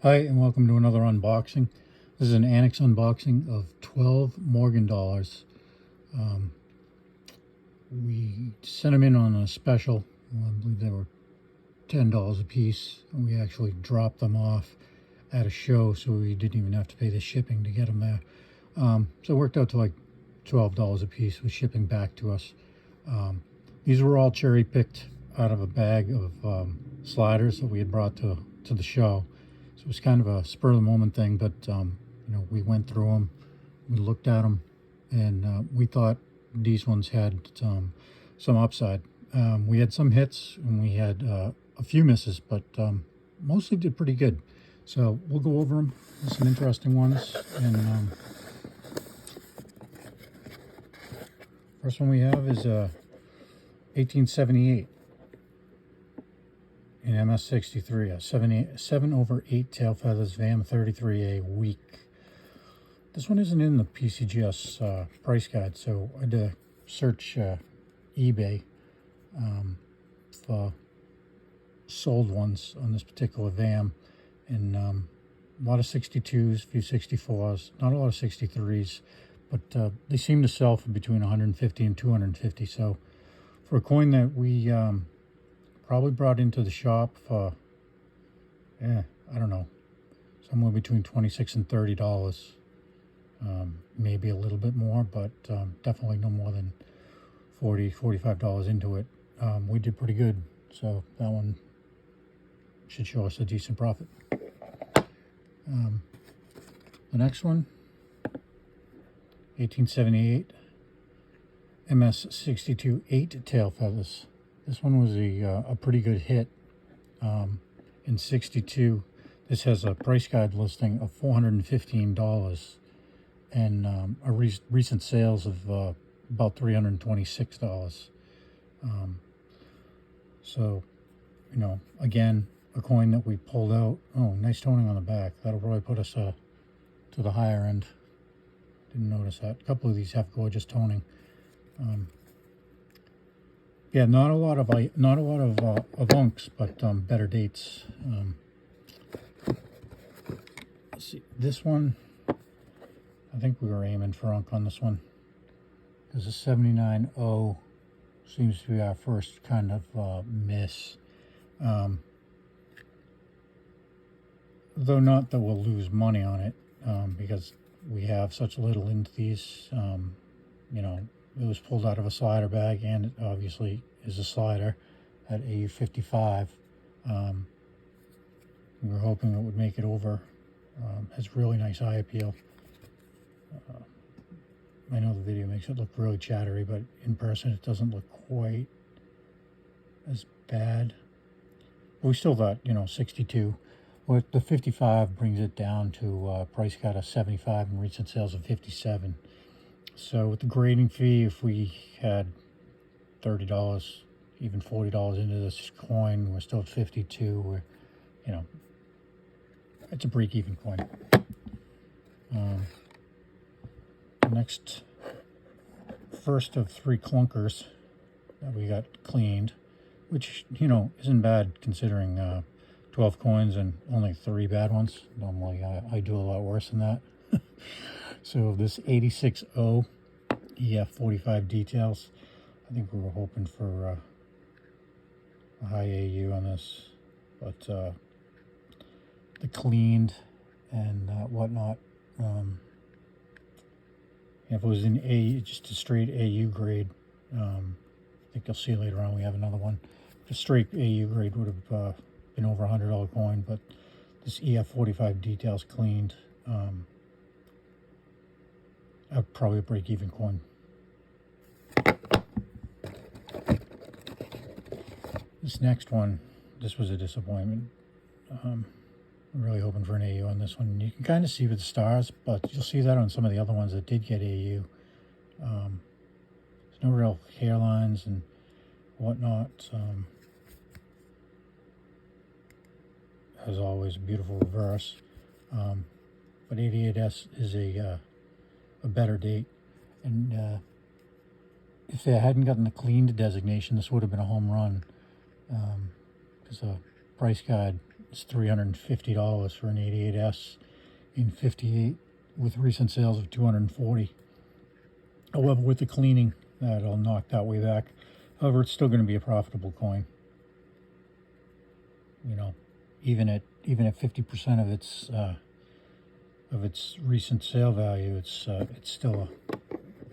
Hi, and welcome to another unboxing. This is an ANACS unboxing of 12 Morgan dollars. We sent them in on a special. I believe they were $10 a piece. And we actually dropped them off at a show, so we didn't even have to pay the shipping to get them there. So it worked out to like $12 a piece with shipping back to us. These were all cherry picked out of a bag of sliders that we had brought to the show. So it was kind of a spur of the moment thing, but we went through them, we looked at them, and we thought these ones had some upside. We had some hits and we had a few misses, but mostly did pretty good. So we'll go over them. There's some interesting ones. And first one we have is 1878. In MS63, a 7/8 tail feathers VAM 33A weak. This one isn't in the PCGS price guide, so I had to search eBay for sold ones on this particular VAM, and a lot of 62s, a few 64s, not a lot of 63s, but they seem to sell for between 150 and 250. So for a coin that we probably brought into the shop for, I don't know, somewhere between $26 and $30. Maybe a little bit more, but definitely no more than $40, $45 into it. We did pretty good, so that one should show us a decent profit. The next one, 1878, MS62 8 tail feathers. This one was a pretty good hit. In 62, this has a price guide listing of $415 and a recent sales of about $326. So, again, a coin that we pulled out. Oh, nice toning on the back. That'll probably put us to the higher end. Didn't notice that. A couple of these have gorgeous toning. Yeah, not a lot of unks, but better dates. Let's see, this one, I think we were aiming for unk on this one. There's a 79.0 seems to be our first kind of miss. Though not that we'll lose money on it, because we have such little into these. It was pulled out of a slider bag, and it obviously is a slider at AU 55. We were hoping it would make it over. Has really nice eye appeal. I know the video makes it look really chattery, but in person it doesn't look quite as bad. But we still thought, 62. Well, the 55 brings it down to a price guide of 75 and recent sales of 57. So with the grading fee, if we had $30, even $40 into this coin, we're still at 52. We're, it's a break-even coin. Next, first of 3 clunkers that we got cleaned, which, isn't bad considering 12 coins and only 3 bad ones. Normally I do a lot worse than that. So this 86.0 EF 45 details, I think we were hoping for a high AU on this, but the cleaned and whatnot, if it was in just a straight AU grade, I think you'll see later on we have another one. The straight AU grade would have been over $100 coin, but this EF 45 details cleaned, probably a break-even coin. This next one, this was a disappointment. I'm really hoping for an AU on this one. You can kind of see with the stars, but you'll see that on some of the other ones that did get AU. There's no real hairlines and whatnot. As always, a beautiful reverse. But 88S is a better date, and if they hadn't gotten the cleaned designation, this would have been a home run, because the price guide It's $350 for an 88S in 58 with recent sales of 240. However, with the cleaning, that'll knock that way back. However, it's still going to be a profitable coin. You know, even at 50% of its recent sale value, it's still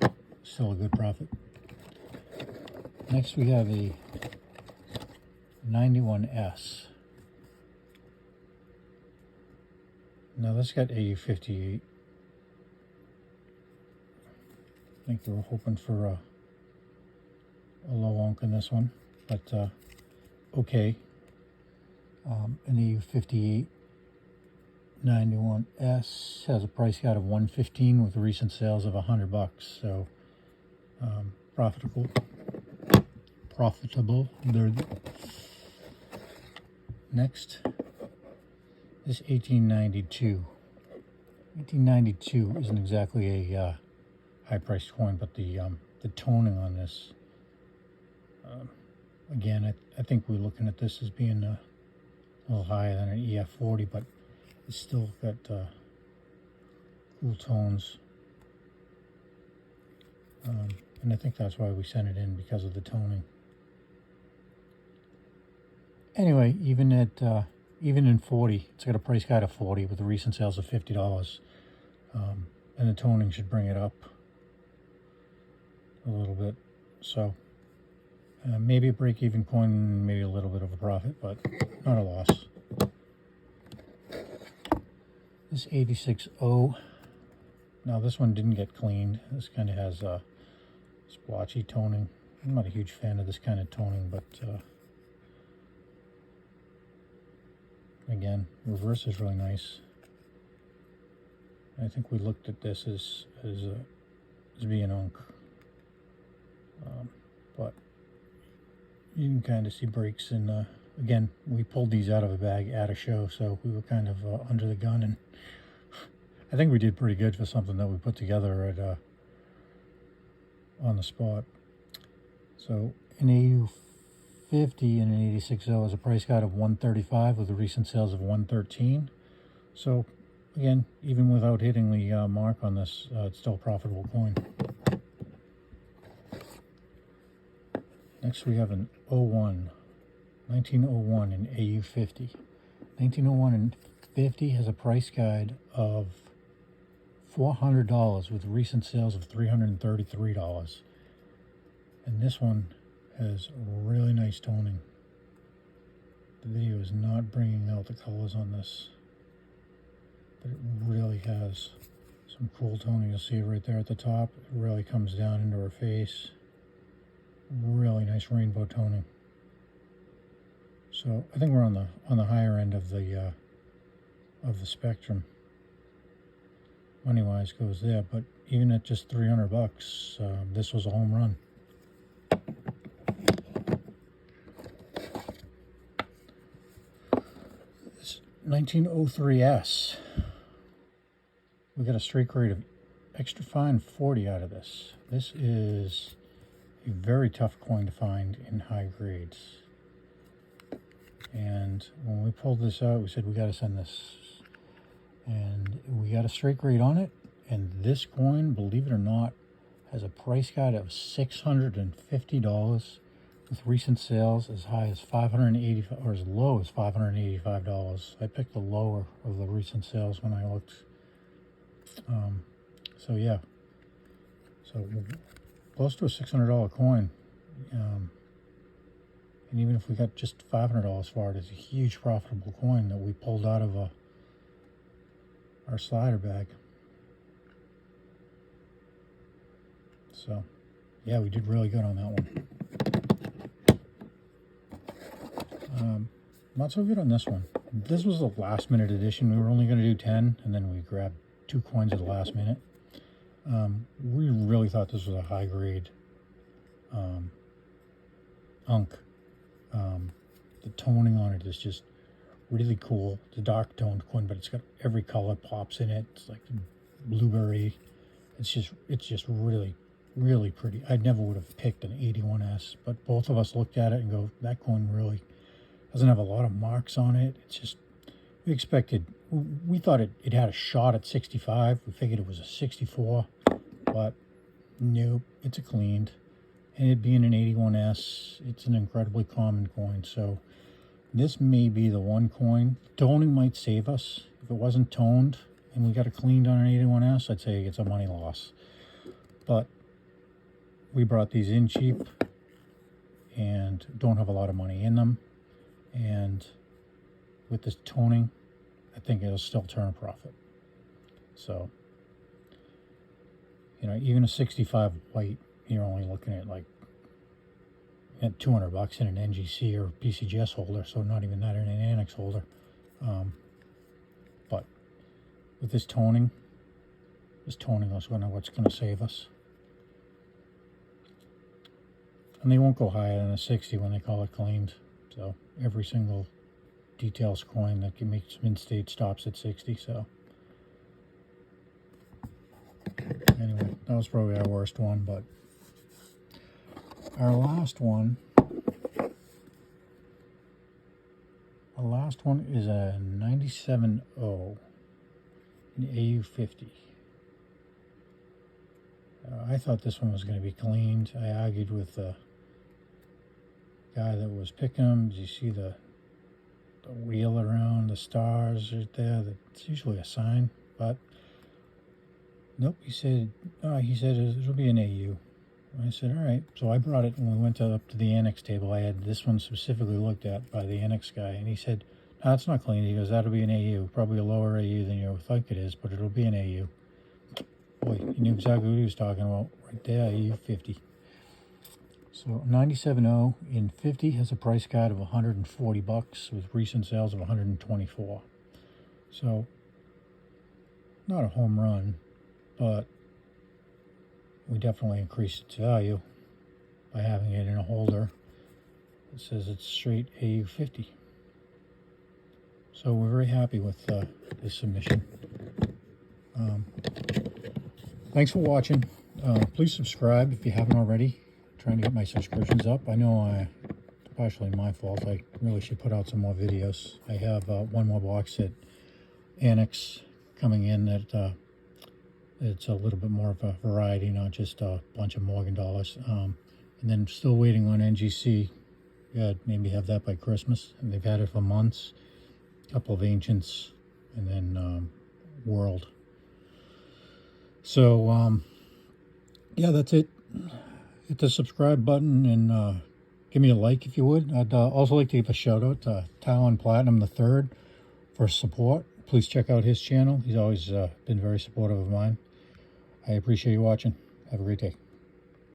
a good profit. Next, we have a 91S. Now this got AU58. I think they were hoping for a low onk in this one, but okay. An AU58 91S has a price guide of $115 with recent sales of $100. So profitable. Next, this 1892. 1892 isn't exactly a high-priced coin, but the toning on this, again, I think we're looking at this as being a little higher than an EF40, but it's still got cool tones. And I think that's why we sent it in, because of the toning. Anyway, even in 40, it's got a price guide of 40 with the recent sales of $50. And the toning should bring it up a little bit. So maybe a break-even coin, maybe a little bit of a profit, but not a loss. This 86O, now this one didn't get cleaned. This kind of has splotchy toning. I'm not a huge fan of this kind of toning, but again, reverse is really nice. I think we looked at this as being unk, but you can kind of see breaks in. Again, we pulled these out of a bag at a show, so we were kind of under the gun, and I think we did pretty good for something that we put together at on the spot. So an AU50 and an 86O has a price guide of $135 with the recent sales of $113. So again, even without hitting the mark on this, it's still a profitable coin. Next, we have an 1901 in AU50. 1901 and 50 has a price guide of $400 with recent sales of $333. And this one has really nice toning. The video is not bringing out the colors on this, but it really has some cool toning. You'll see it right there at the top. It really comes down into her face. Really nice rainbow toning. So I think we're on the higher end of the spectrum. Money-wise goes there, but even at just $300, this was a home run. This 1903S, we got a straight grade of extra fine 40 out of this. This is a very tough coin to find in high grades. And when we pulled this out, we said we got to send this. And we got a straight grade on it. And this coin, believe it or not, has a price guide of $650 with recent sales as high as $585 or as low as $585. I picked the lower of the recent sales when I looked. So yeah, so close to a $600 coin. And even if we got just $500 for it, it's a huge profitable coin that we pulled out of our slider bag. So yeah, we did really good on that one. Not so good on this one. This was a last minute edition. We were only going to do 10, and then we grabbed 2 coins at the last minute. We really thought this was a high grade unk. The toning on it is just really cool. It's a dark toned coin, but it's got every color pops in it. It's like blueberry. It's just really, really pretty. I never would have picked an 81S, but both of us looked at it and go, that coin really doesn't have a lot of marks on it. It's just We expected, we thought it had a shot at 65. We figured it was a 64, but nope, it's a cleaned. And it being an 81S, it's an incredibly common coin. So this may be the one coin. Toning might save us. If it wasn't toned and we got it cleaned on an 81S, I'd say it's a money loss. But we brought these in cheap and don't have a lot of money in them. And with this toning, I think it'll still turn a profit. So, you know, even a 65 white, you're only looking at like at $200 in an NGC or PCGS holder, so not even that in an ANACS holder. But with this toning is what's going to save us. And they won't go higher than a 60 when they call it cleaned. So every single details coin that can make mid-state stops at 60. So anyway, that was probably our worst one, but our last one is a 97.0 in AU50. I thought this one was going to be cleaned. I argued with the guy that was picking them. Did you see the wheel around the stars right there? That's usually a sign, but nope. He said it'll be an AU. I said, all right. So I brought it when we went up to the ANACS table. I had this one specifically looked at by the ANACS guy, and he said, no, it's not clean. He goes, that'll be an AU. Probably a lower AU than you think it is, but it'll be an AU. Boy, he knew exactly what he was talking about right there, AU50. So 97.0 in 50 has a price guide of $140 with recent sales of 124. So not a home run, but we definitely increased its value by having it in a holder. It says it's straight AU50. So we're very happy with this submission. Thanks for watching. Please subscribe if you haven't already. Trying to get my subscriptions up. I know it's partially my fault. I really should put out some more videos. I have one more box at ANACS coming in that it's a little bit more of a variety, not just a bunch of Morgan dollars. And then still waiting on NGC. Yeah, maybe have that by Christmas. And they've had it for months. A couple of Ancients, and then World. So, yeah, that's it. Hit the subscribe button and give me a like if you would. I'd also like to give a shout out to Talon Platinum III for support. Please check out his channel. He's always been very supportive of mine. I appreciate you watching. Have a great day.